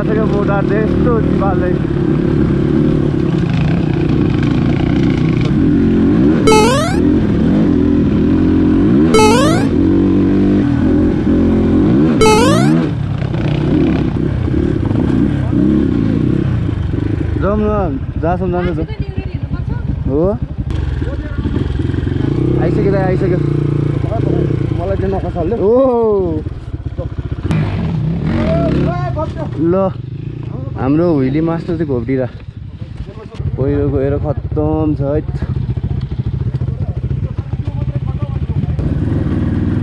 छ क्या मोटार चाहिँ यस्तो चिपाल्दै जाउँ न जहाँसम्म जान्छ हो आइसक्यो मलाई चाहिँ नखसाल्यो ओ ल हाम्रो हुइली मास्टर चाहिँ घोप्टिरा पहिरो गएर खत्तम छ है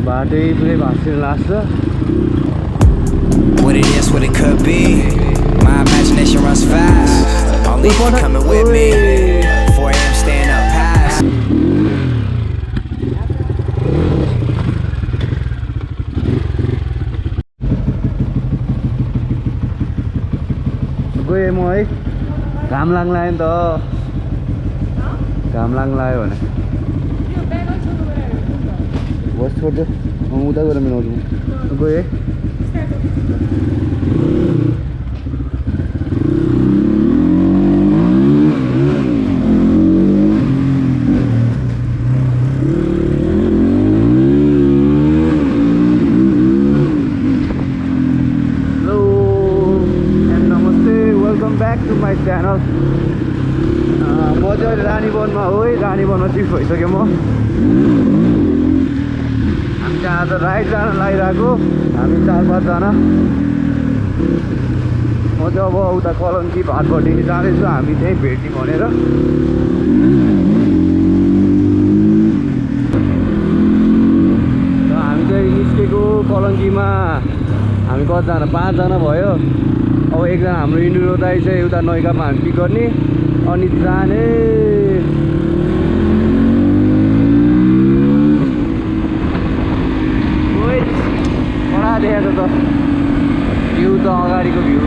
बाटै पुरै भाँसिएर लाग्छ What it is, what it could be. My imagination runs fast. I'll leave you coming with me. 4 AM staying up past. गएँ म है घाम लाग्न लाग्यो नि त घाम लाग्न लाग्यो भने बस छोड्दै उता गएर मिलाउँछु म गएँ है च्यानल म चाहिँ अहिले रानीवनमा हो है रानीवनमा सिफ्ट भइसक्यो म हामी चाहिँ आज राइड जान लागिरहेको हामी 4-5 जना म चाहिँ अब उता कलङ्की भाटभट्टी जाँदैछु हामी त्यहीँ भेट्यौँ भनेर र हामी चाहिँ निस्केको कलङ्कीमा हामी कतिजना 5 जना भयो अब एकजना हाम्रो इन्डुरो दाइ चाहिँ उता नैकामा हामी पिक गर्ने अनि जाने कडा देखाएको त भ्यू त अगाडिको भ्यू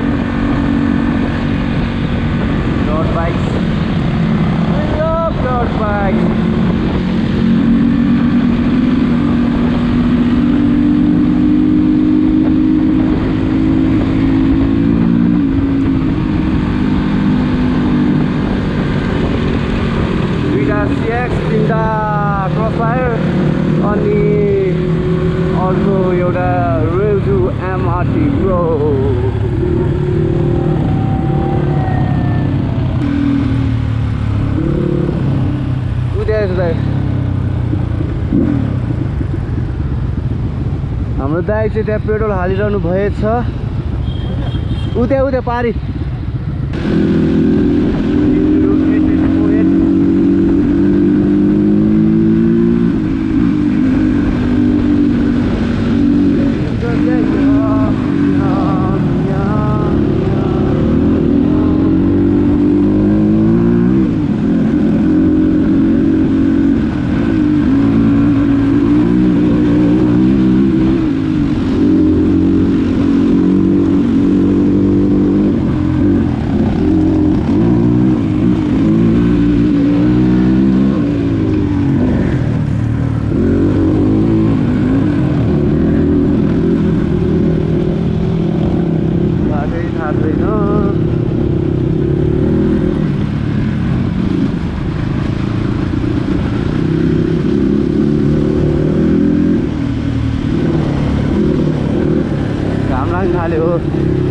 डट बाइक Crossfire अनि अर्को एउटा Rieju MRT Pro हाम्रो दाइ चाहिँ त्यहाँ पेट्रोल हालिरहनु भएछ उता पारी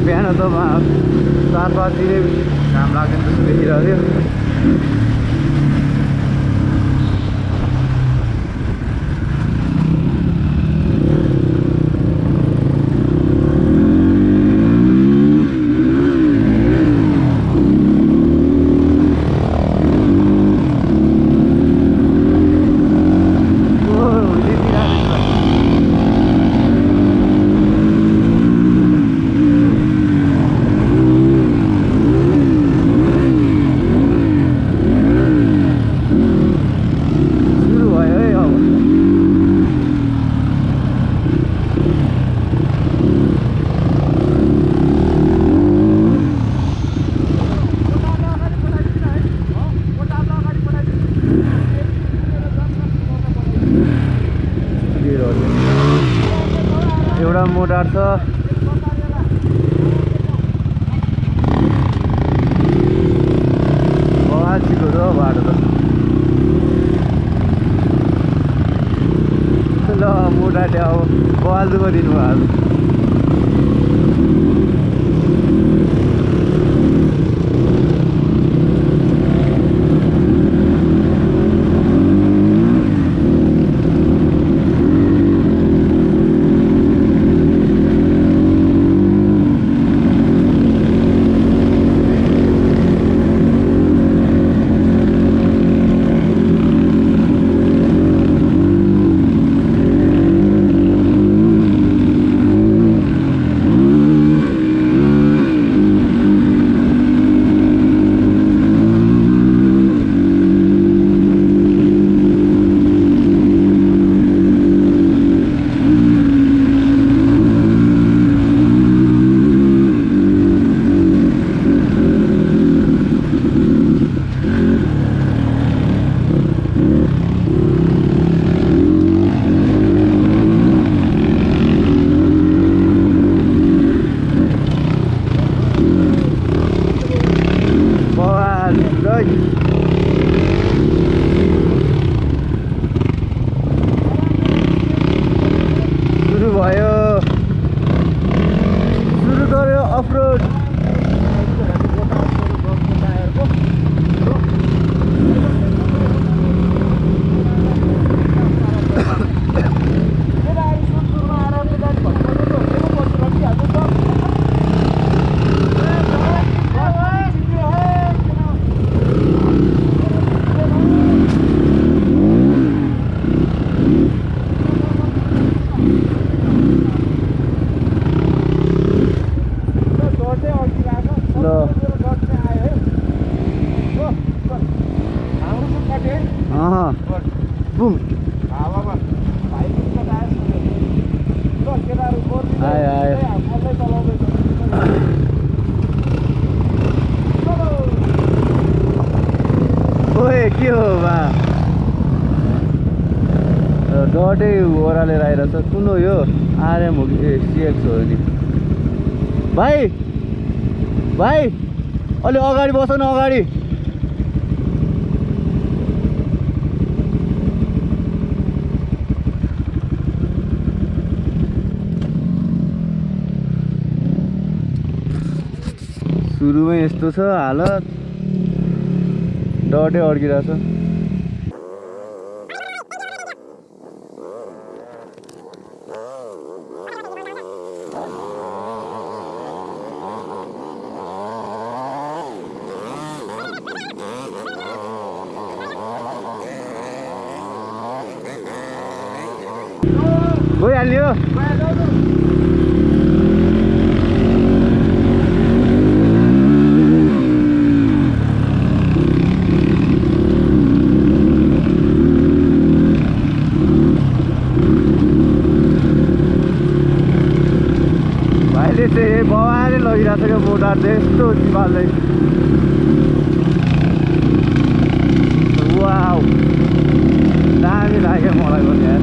बिहान त 7 बजीतिर घाम लाग्दैन जस्तो देखिरहेको थियो मोटार छ गरिदिनु भयो आज के हो बा डटै ओह्रालेर आइरहेछ कुन हो यो आरएम हो कि सिएक्स हो नि भाइ भाइ अलि अगाडि बस न अगाडि सुरुमै यस्तो छ हालत डटै अड्किरहेछ गइहाल्यो भाइले चाहिँ बवाले लगिरहेको छ क्या मोटार चाहिँ यस्तो चिपाल्दै वाउ दामी लाग्यो मलाई पनि यार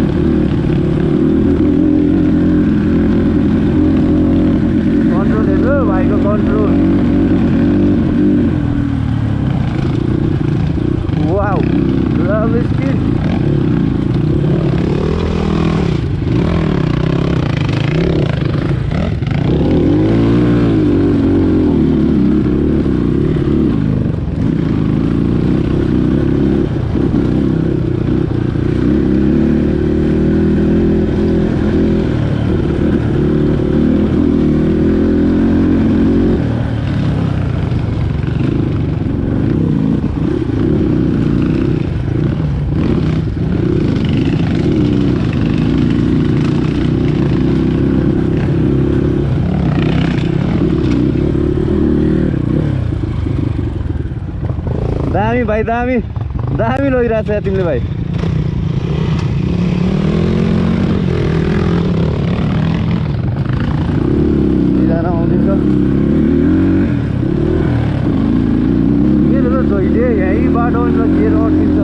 कन्ट्रोल हेर्नु भाइको कन्ट्रोल वाउ लभ स्पिड दामी भाइ दामी दामी लगिरहेको छ तिमीले भाइ एकजना आउँदैछ के त जहिले यहीँ बाटो हुन्छ के अड्किन्छ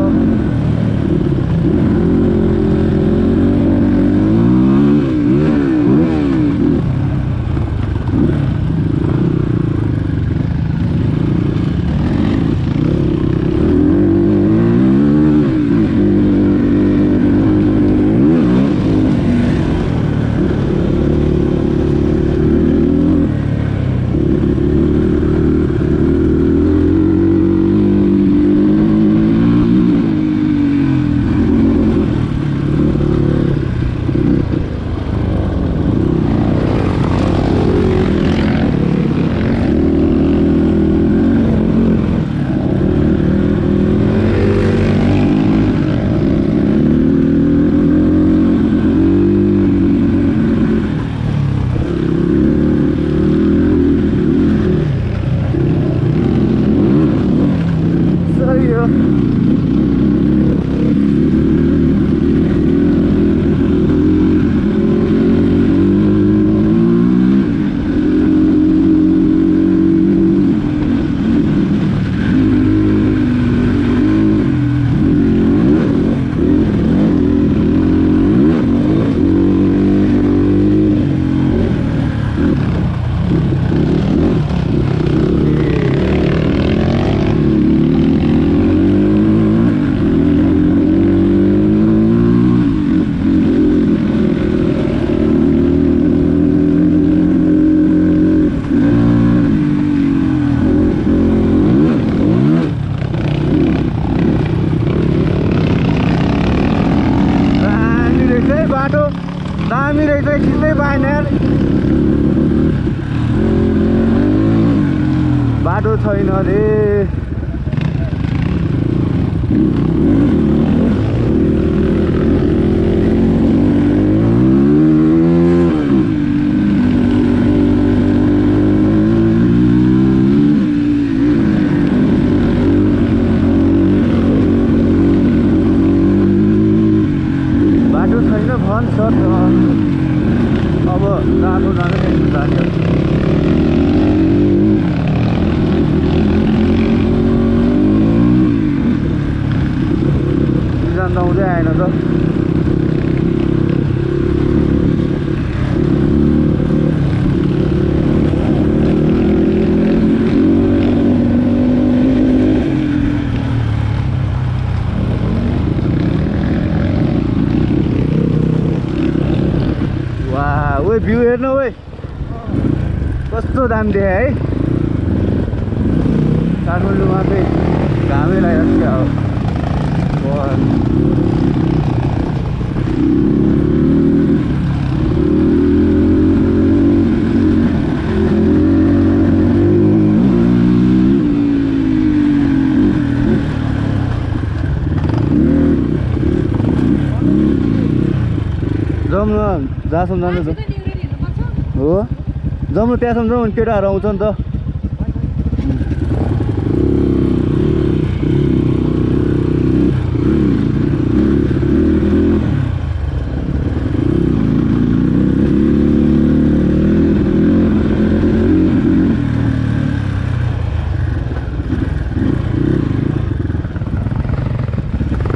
दामी रहेछ खिच्नै पाएन यार बाटो छैन रे अब रातो जाने जाने जान्दा हुँदै आएन त भ्यू हेर्नु ओइ कस्तो दाम दिए है काठमाडौँमा चाहिँ घामै लागिरहेको जाउँ न जहाँसम्म जानु त हो जाउँ न त्यहाँसम्म जाउँ भने केटाहरू आउँछ नि त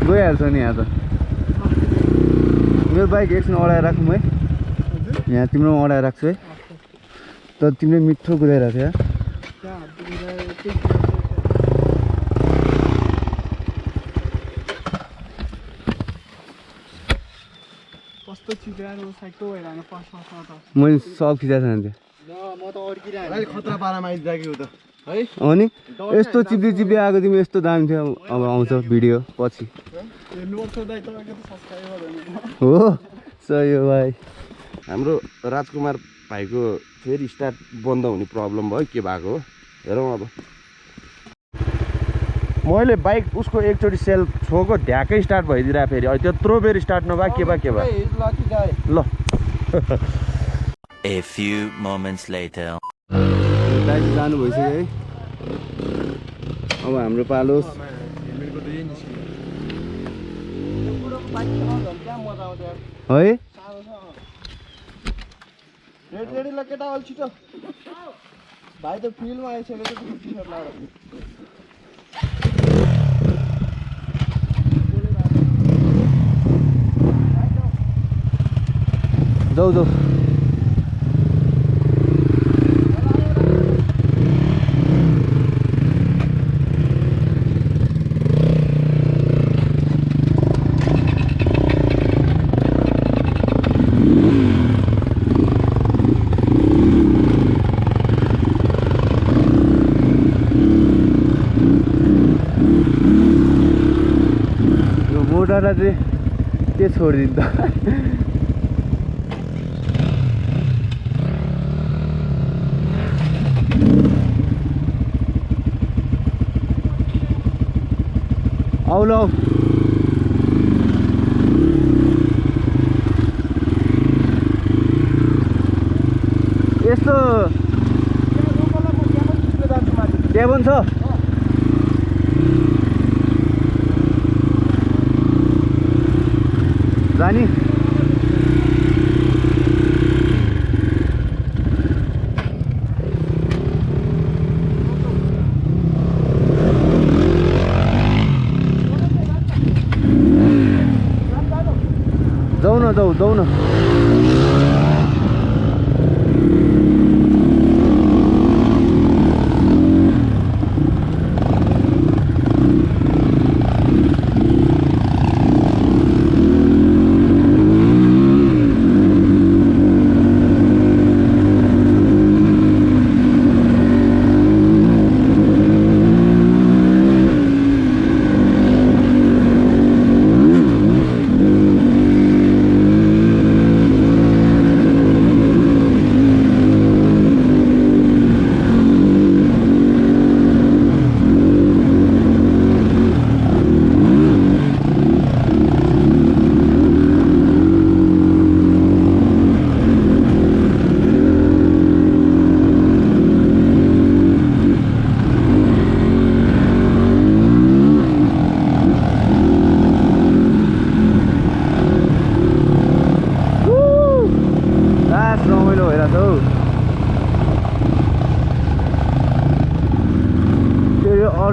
गइहाल्छ नि यहाँ त मेरो बाइक एकछिन अडाएर राखौँ है यहाँ तिम्रो अडाएर राख्छु है तर तिमीले मिठो कुदाइरहेको थियो मैले सब खिचाएको थियो अनि यस्तो चिप्ली चिप्ली आएको तिमी यस्तो दामी थियो अब आउँछ भिडियो पछि हो सही हो भाइ हाम्रो राजकुमार भाइको फेरि स्टार्ट बन्द हुने प्रब्लम भयो के भएको हो हेरौँ अब मैले बाइक उसको एकचोटि सेल छोको ढ्याकै स्टार्ट भइदिरहेको फेरि अहिले त्यत्रो बेर स्टार्ट नभए के भयो ल A few moments later. Bike जानु भइसक्यो है अब हाम्रो पालोस् है भाइ त फिल्डमा आइसकेको टी-सर्ट लाएर जाऊ जाऊ मोटरलाई चाहिँ के छोडिदिन्छ आउ ल यस्तो क्याबन छ जानी जाऊ न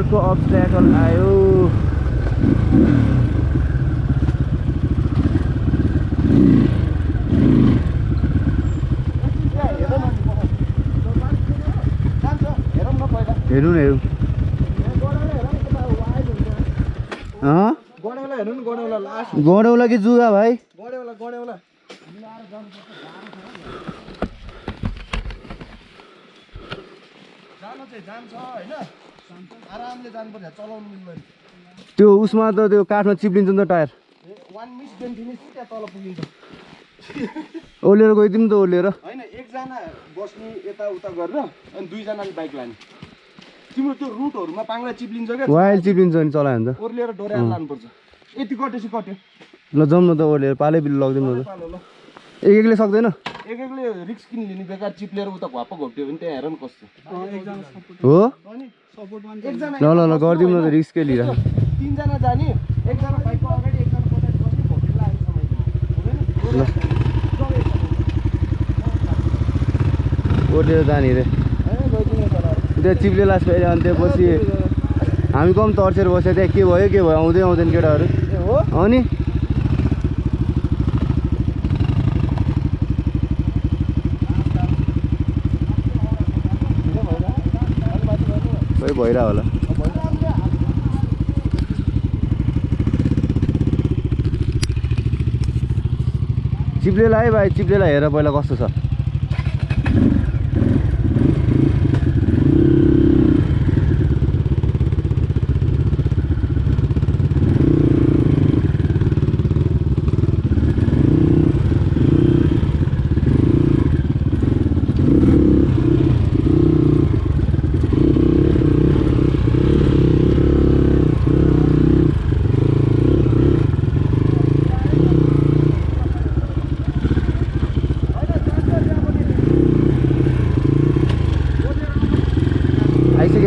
अर्को अब्स्ट्याकल आयो। हेरौँ न हेरौँ। गडेउला हेर्नु नि, गडेउला लास्ट गडौला कि जुगा भाइ? गडेउला गडेउला जानु चाहिँ जान्छ होइन, आरामले जानुपर्छ, चलाउनु मिल्दैन। त्यो उसमा त त्यो काठमा चिप्लिन्छ नि त टायर। 1 मिस देन फिनिस त्यहाँ तल पुगिन्छ। ओलेर गइदिउँ त ओलेर। होइन, एकजना बस्ने यताउता गरेर अनि 2 जनाले बाइक लाने। तिम्रो त्यो रुटहरूमा पाङ्रा चिप्लिन्छ क्या, वाइल चिप्लिन्छ नि चलायो भने त। ओर्लिएर डोर्याएर लानुपर्छ। यति कटेपछि कट्यो। ल जाउँ न त ओलेर, पालै बिल लगिदिउँ न त। पालो ल, एकले सक्दैन? एकले रिस्क किन लिने, बेकार चिप्लेर उता घप्प घोप्ट्यो भने त्यहाँ हेर न कस्तो हो। अनि सपोर्ट एकजना ल ल ल गरिदिउँ न त, रिस्कै लिएर। 3 जना जाने, एकजना बाइकको अगाडि एकजना पछाडि बस्ने, घोप्टिएर लाग्ने समाइदिने हुँदैन। ओलेर जाने रे त्यहाँ चिप्ले लास फेरि। अनि त्यसपछि हामी कम तर्सेर बस्यो त्यहाँ। के भयो आउँदै आउँदैन केटाहरू। अनि खै भइरह होला। चिप्लेला है भाइ, चिप्लेला हेर पहिला कस्तो छ।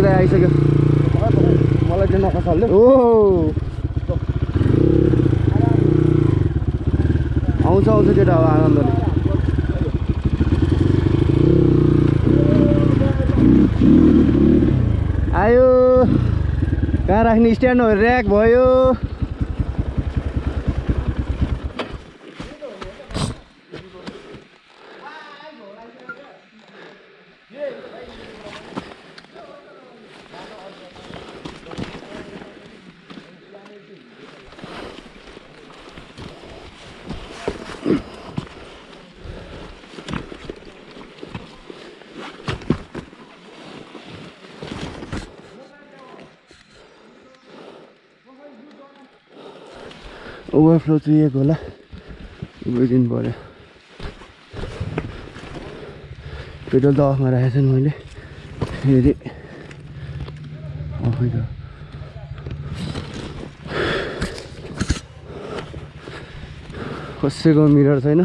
आइसक्यो मलाई चाहिँ नखसाल्यो। ओ आउँछ केटा हो आनन्दले। आयो कहाँ राख्ने स्ट्यान्ड हो, ऱ्याक भयो। ओभरफ्लो चाहिएको होला, बुझिदिनु पऱ्यो। पेट्रोल त अफमा राखेको छु नि मैले फेरि। अफै त कसैको मिरर छैन।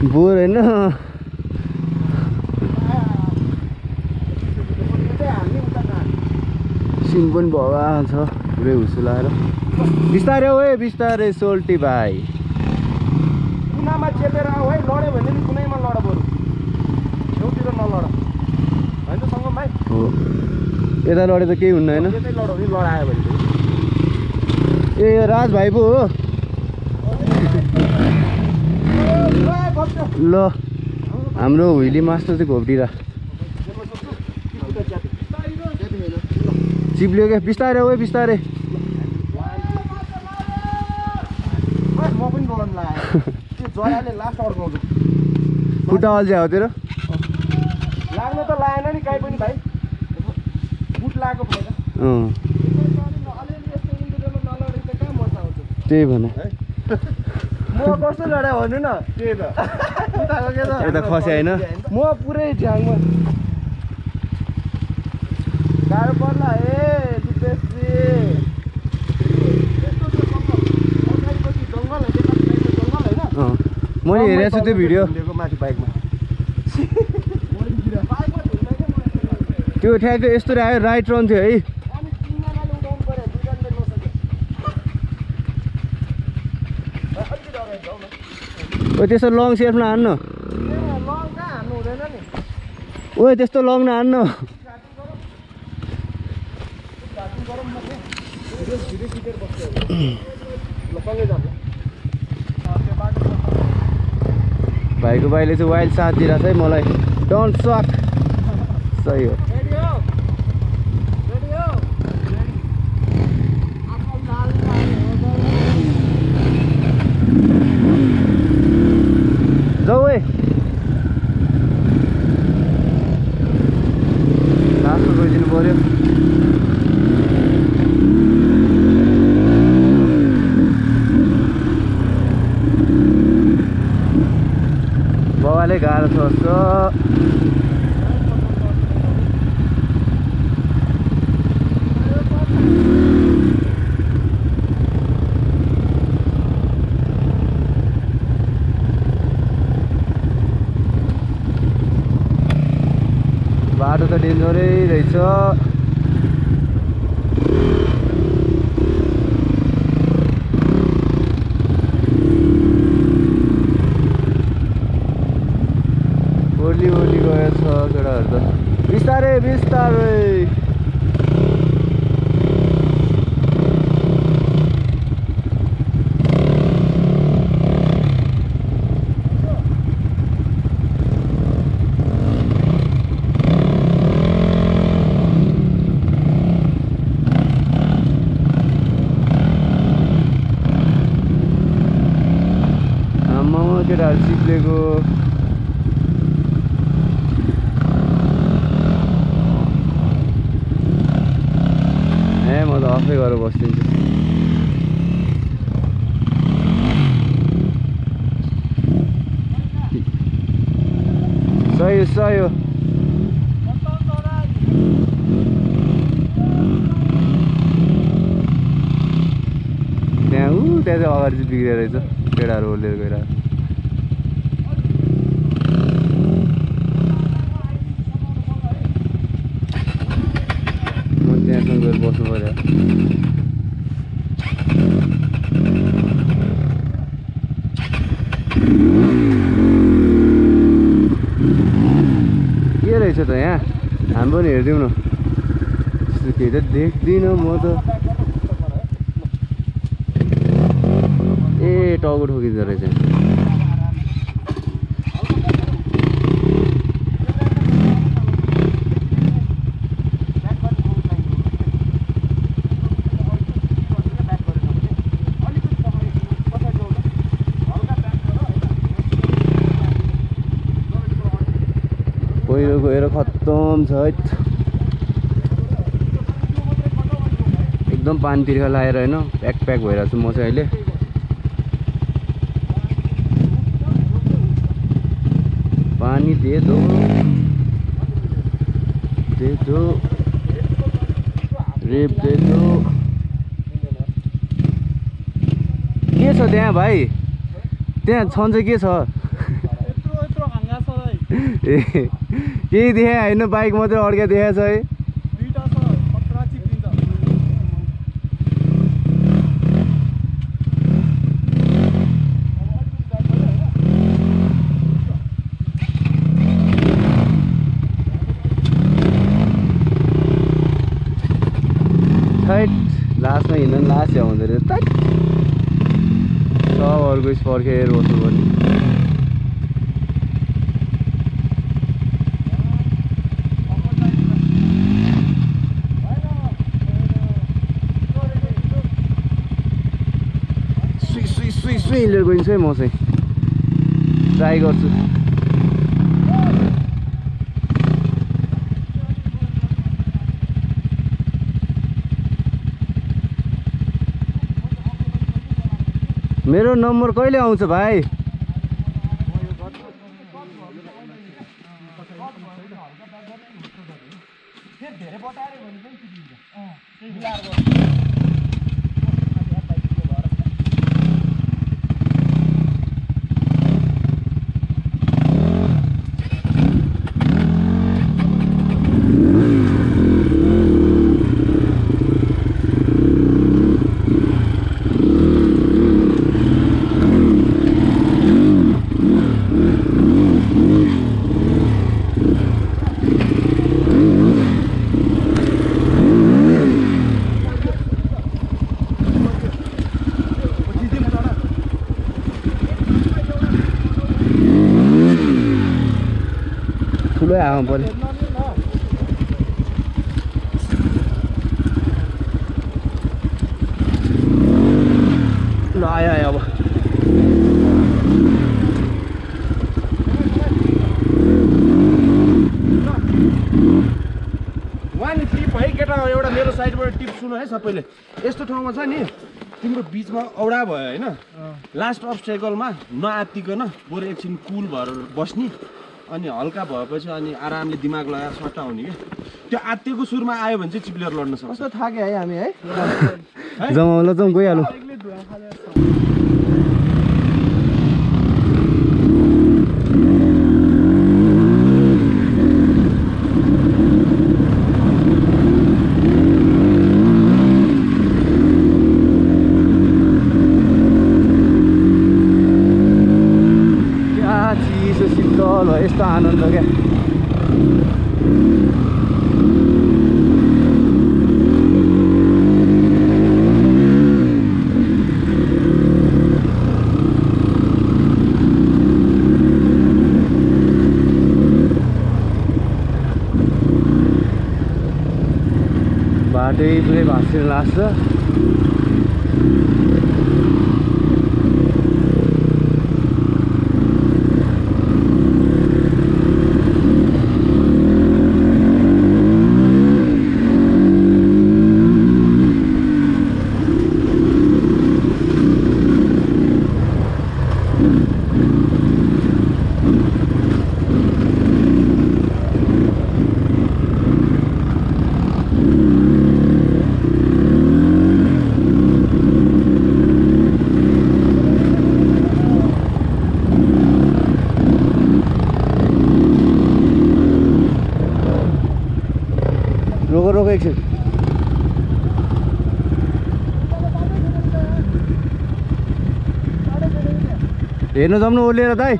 बोर होइन सिन पनि भएको छ पुरै हुसुलाएर। बिस्तारै हो है, बिस्तारै सोल्टी भाइ। कुनामा चेपेर आऊ है, लड्यो भने नि कुनैमा लड, बरु छेउतिर नलड होइन सङ्गम भाइ। हो यता लडे त केही हुन्न होइन। यतै लड भने लडायो भने ए राज भाइ पो हो। ल हाम्रो हुइली मास्टर चाहिँ घोप्टिरा चिप्लियो क्या। बिस्तारै हो है, बिस्तारै। म पनि लड्न लाग्यो, त्यो जराले लास्ट अड्काउँछु। खुट्टा अल्झ्या हो तेरो? लाग्न त लागेन नि काहीँ पनि भाइ, बुट लगाएको भएन। अलिअलि यस्तो इन्डिकेटरमा नलडेको त कहाँ मजा आउँछ। त्यही भने म कस्तो लडा भन्नु न त्यही त उताको के त यता खसे होइन म पुरै झ्याङमा गाह्रो पर्ला दुपेसी जङ्गल होइन मैले हेरेको छु त्यो भिडियो माथि बाइकमा त्यो ठ्याक्कै यस्तो आयो राइट रन थियो है ओ त्यस्तो लङ सेल्फमा हान्न ओ त्यस्तो लङ नहान्न भाइको भाइले चाहिँ वाइल्ड साथ दिइरहेको छ है मलाई डोन्ट सक सही हो जाऊ है लास्टमा गइदिनु पर्यो बाबाले गाह्रो छ जस्तो बाटो त डेन्जरै रहेछ ओर्ली ओर्ली गएछ केटाहरू त बिस्तारै बिस्तारै केटाहरू चिप्लेको म त अफै गरेर बस्दिन्छु सही सही हो त्यहाँ चाहिँ अगाडि चाहिँ बिग्रेर रहेछ केटाहरू ओर्लेर गइरहेको त्यहाँसँग गएर बस्नु पर्यो के रहेछ त यहाँ हामी पनि हेरिदिउँ न त्यस्तो केही त देख्दिनँ म त ए टाउको ठोकिँदो रहेछ पहिरो गएर खत्तम छ है एकदम पानी तिर्खा लगाएर होइन प्याक प्याक भइरहेको छु म चाहिँ अहिले पानी दे दो रेप दे दो के छ त्यहाँ भाइ त्यहाँ छन् चाहिँ के छ ए केही देखाए होइन बाइक मात्रै अड्का देखाएको छ है लास्टमा हिँड्दा लास्ट आउँदो रहेछ त सब अरूको फर्केर बस्नु पर्ने सुई लिएर गइन्छ है म चाहिँ ट्राई गर्छु मेरो नम्बर कहिले आउँछ भाइ? ठुलै हावा पर्यो। ल आयो आयो अब वान टिप है केटा, एउटा मेरो साइडबाट टिप सुन है सबैले। यस्तो ठाउँमा छ नि तिम्रो बिचमा औडा भयो होइन, लास्ट अब्स्टेकलमा नआत्तिकन बरु एकछिन कुल भएर बस्ने, अनि हल्का भएपछि अनि आरामले दिमाग लगाएर सट्टा आउने क्या। त्यो आत्तिएको सुरमा आयो भने चाहिँ चिप्लेर लड्न सक्छ। कस्तो थाक्यो है हामी है। जमाउन जाउँ गइहालौँ। यस्तो आनन्द क्या। बाटै पुरै भाँसिएर लाग्छ। रोको रोको एकछिन। हेर्नु जाउँ न ओर्लिएर दाइ।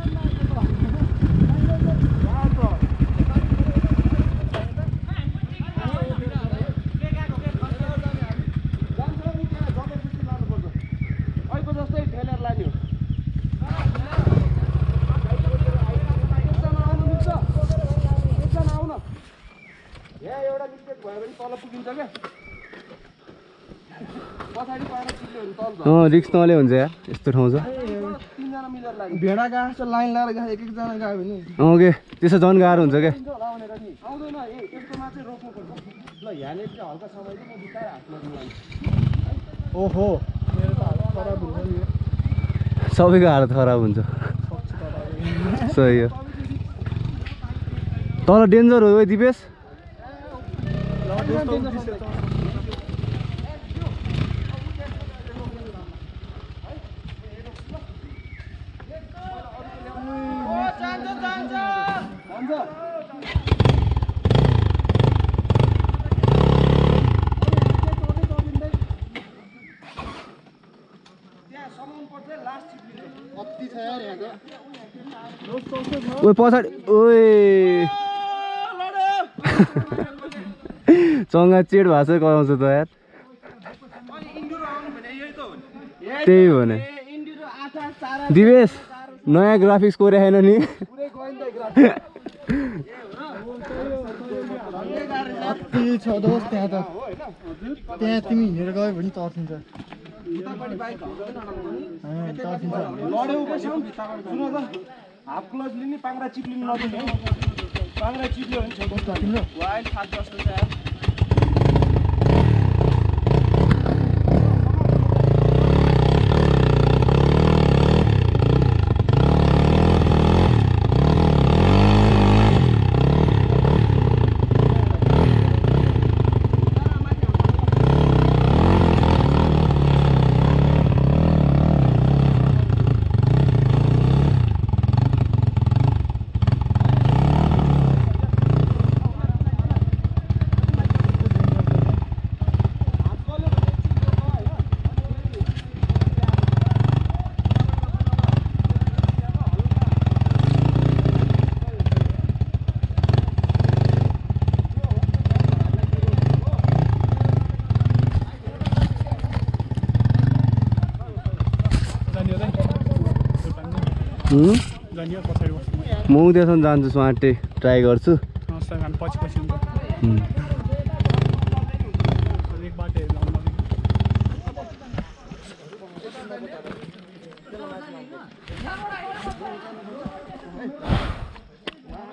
रिक्स नले हुन्छ यार, यस्तो ठाउँ छ। भेडा गएको छ लाइन लगाएर गएको, एक एकजना गयो भने ओके त्यसो झन् गाह्रो हुन्छ क्या। ओहो मेरो त हालत खराब हुन्छ नि। सबैको हालत खराब हुन्छ। सही हो। तल डेन्जर हो दिपेश। ओए पछाडि ओए चङ्गा चेड भएको छ कराउँछ त यार। त्यही भने दिवेश नयाँ ग्राफिक्स कोरेन नि। छ दोस्त त्यहाँ त, त्यहाँ तिमी हिँडेर गयो भने तर्सिन्छ। हाफ क्लच लिने, पाङ्रा चिप्लिनु नदिने। पाङ्रा चिप्ल्यो भने छ तिम्रो वाइल्ड फाट जस्तो छ यार। म उद्यासम्म जान्छु स्वाटे ट्राई गर्छु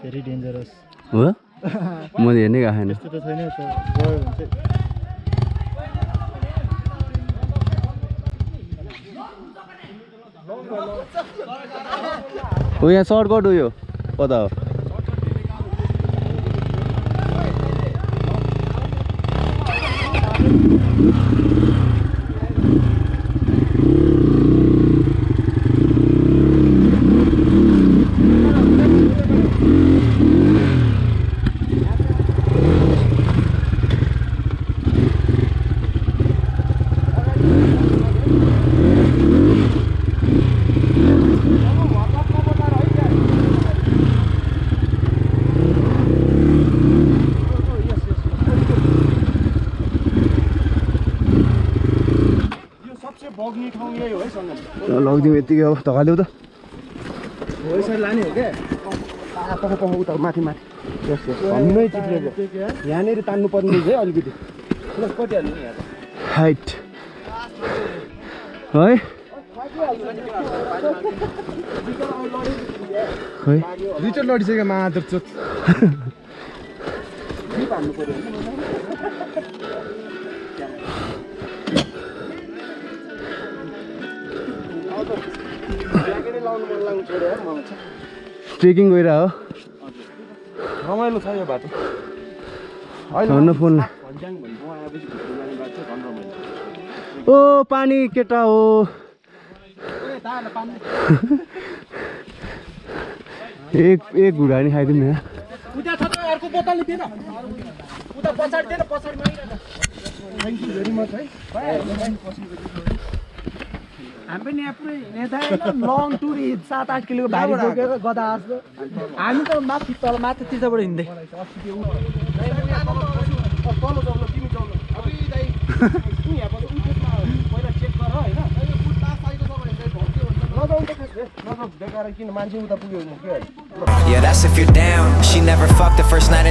भेरी डेन्जरस हो मैले हेर्नै गएको छैन त्यस्तो त छैन त गयो भने चाहिँ हो यहाँ सर्टकट हो यो कता हो लगिदिउँ यतिकै अब धकाल्यौ त हो यसरी लाने हो क्या उता माथि माथि यस यस भन्नै चिप्लेको यहाँनिर तान्नु पर्ने रहेछ है अलिकति कटिहाल्नु नि यहाँ हाइट है खै दुईचोटि लडिसक्यो मादर चोट ट्रेकिङ गइरह हो रमाइलो छ यो बाटो झन् फोन ओ पानी केटा हो एक घुडा नि खाइदिउँ न अर्को बोतल दिएन उता पछाडि दिएन पछाडि थ्याङ्क यू भेरी मच है हामी पनि यहाँ पुरै हिँडेथा लङ टुर 7-8 किलोको भारी बोकेर गदा जस्तो हामी त माथि तल माथि तिर्चाबाट हिँड्दै Yeah, that's if you're down. She never fucked the first night.